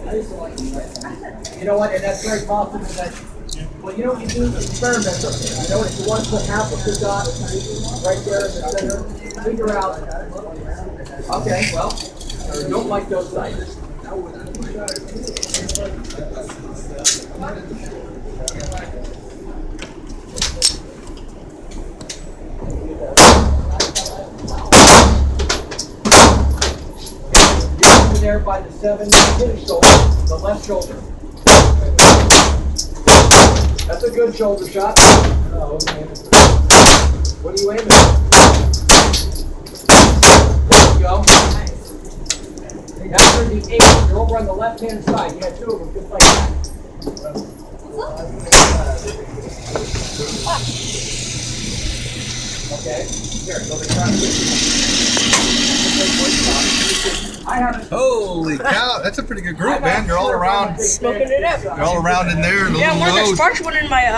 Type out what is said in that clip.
You know what? And that's very possible that. Well, you know what you do? Experiment. You know, if you want to put half of the dot right there in the center, figure out. Okay, well, you don't like those sites. There by the 7 shoulder, the left shoulder. That's a good shoulder shot. What are you aiming at? There you go. After the 8, you're over on the left hand side. You had 2 of them just like that. Okay. Here, go to try Holy cow, that's a pretty good group, man. You're all around. Smoking it up. You're all around in there. Yeah, one of the sparks went in my